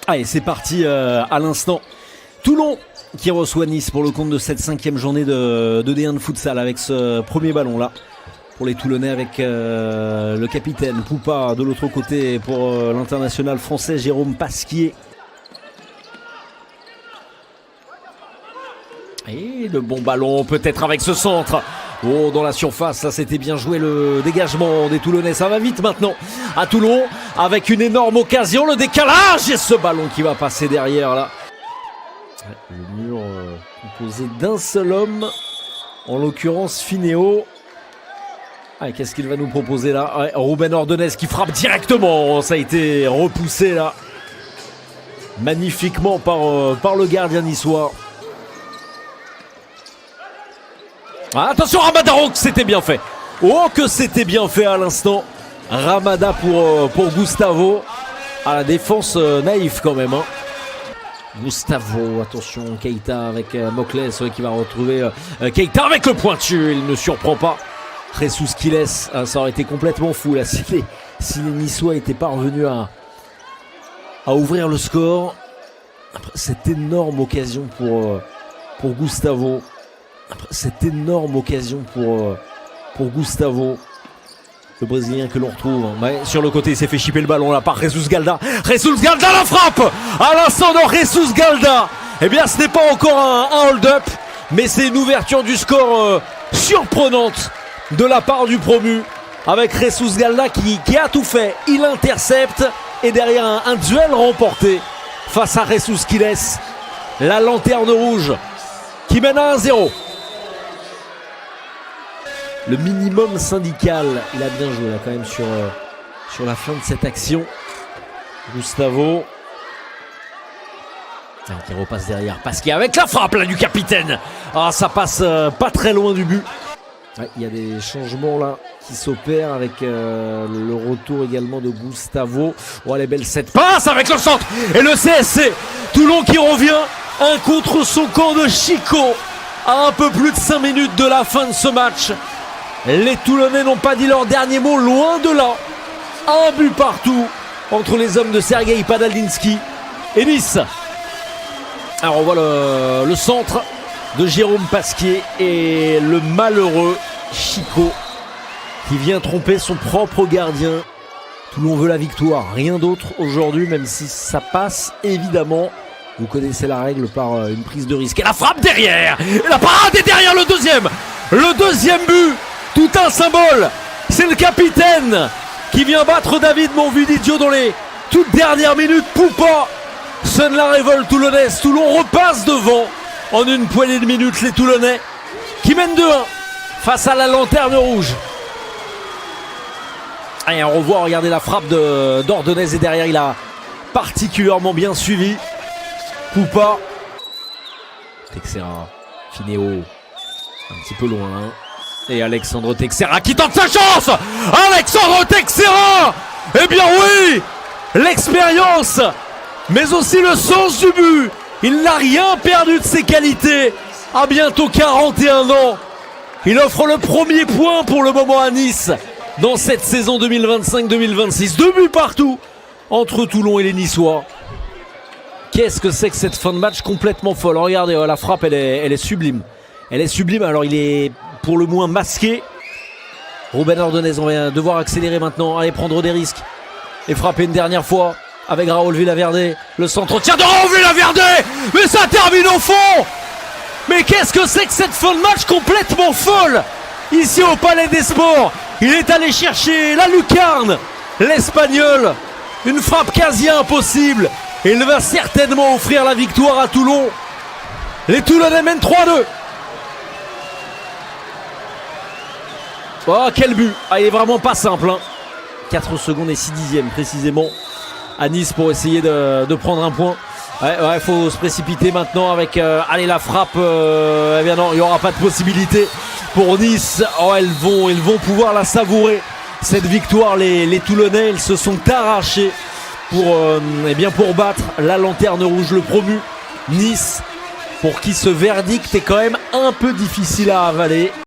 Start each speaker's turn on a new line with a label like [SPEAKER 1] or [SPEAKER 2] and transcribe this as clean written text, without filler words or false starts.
[SPEAKER 1] Allez, c'est parti à l'instant. Toulon qui reçoit Nice pour le compte de cette 5e journée de D1 de futsal avec ce premier ballon là. Pour les Toulonnais avec le capitaine Poupa de l'autre côté pour l'international français Jérôme Pasquier. Et le bon ballon peut-être avec ce centre. Oh, dans la surface, ça c'était bien joué le dégagement des Toulonnais. Ça va vite maintenant à Toulon avec une énorme occasion. Le décalage et ce ballon qui va passer derrière là. Le mur composé d'un seul homme, en l'occurrence Finéo. Ah, qu'est-ce qu'il va nous proposer là? Ruben Ordonez qui frappe directement. Ça a été repoussé là. Magnifiquement par le gardien niçois. Ah, attention Ramada, oh, que c'était bien fait. Oh, que c'était bien fait à l'instant. Ramada pour Gustavo. À la défense naïf quand même. Hein. Gustavo, attention, Keita avec Mokles qui va retrouver Keita avec le pointu. Il ne surprend pas. Jesus qui laisse. Ça aurait été complètement fou là si les Niçois n'étaient pas revenus à ouvrir le score. Après cette énorme occasion pour Gustavo. Après cette énorme occasion pour Gustavo. Le Brésilien que l'on retrouve. Ouais, sur le côté, il s'est fait chipper le ballon là par Jesus Galda. Jesus Galda la frappe à l'instant de Jesus Galda. Eh bien, ce n'est pas encore un hold-up, mais c'est une ouverture du score surprenante de la part du promu. Avec Jesus Galda qui a tout fait. Il intercepte et derrière un duel remporté face à Jesus qui laisse la lanterne rouge qui mène à 1-0. Le minimum syndical, il a bien joué là quand même sur la fin de cette action. Gustavo. Qui repasse derrière. Pasquier avec la frappe là du capitaine. Ah, ça passe pas très loin du but. Ouais, il y a des changements là qui s'opèrent avec le retour également de Gustavo. Oh, elle est belle cette passe avec le centre. Et le CSC. Toulon qui revient. Un contre son camp de Chico. À un peu plus de 5 minutes de la fin de ce match. Les Toulonnais n'ont pas dit leur dernier mot, loin de là. Un but partout entre les hommes de Sergei Padaldinsky et Nice. Alors on voit le centre de Jérôme Pasquier et le malheureux Chico qui vient tromper son propre gardien. Toulon veut la victoire, rien d'autre aujourd'hui, même si ça passe évidemment. Vous connaissez la règle par une prise de risque. Et la frappe derrière. Et la parade est derrière le deuxième. Le deuxième but. Tout un symbole, c'est le capitaine qui vient battre David Monvididio dans les toutes dernières minutes. Poupa sonne la révolte toulonnaise. Toulon repasse devant en une poignée de minutes. Les Toulonnais qui mènent 2-1 face à la lanterne rouge. Allez, on revoit, regardez la frappe d'Ordonez et derrière il a particulièrement bien suivi. Poupa. Texera, Finéo, un petit peu loin. Hein. Et Alexandre Texera qui tente sa chance. Alexandre Texera. Eh bien oui, l'expérience, mais aussi le sens du but. Il n'a rien perdu de ses qualités. À bientôt 41 ans. Il offre le premier point pour le moment à Nice dans cette saison 2025-2026. 2 buts partout entre Toulon et les Niçois. Qu'est-ce que c'est que cette fin de match complètement folle. Regardez, la frappe, elle est sublime. Elle est sublime, alors il est pour le moins masqué. Ruben Ordonez, on va devoir accélérer maintenant, aller prendre des risques et frapper une dernière fois avec Raoul Villaverde. Le centre tient de Raoul Villaverde, mais ça termine au fond. Mais qu'est-ce que c'est que cette fin de match complètement folle ici au Palais des Sports. Il est allé chercher la lucarne, l'Espagnol, une frappe quasi impossible. Et il va certainement offrir la victoire à Toulon. Les Toulonnais mènent 3-2. Oh, quel but. Ah, il est vraiment pas simple. Hein. 4 secondes et 6 dixièmes précisément à Nice pour essayer de prendre un point. Ouais, faut se précipiter maintenant avec allez, la frappe. Eh bien non, il n'y aura pas de possibilité pour Nice. Oh, ils vont pouvoir la savourer. Cette victoire, les Toulonnais, ils se sont arrachés pour battre la lanterne rouge, le promu Nice, pour qui ce verdict est quand même un peu difficile à avaler.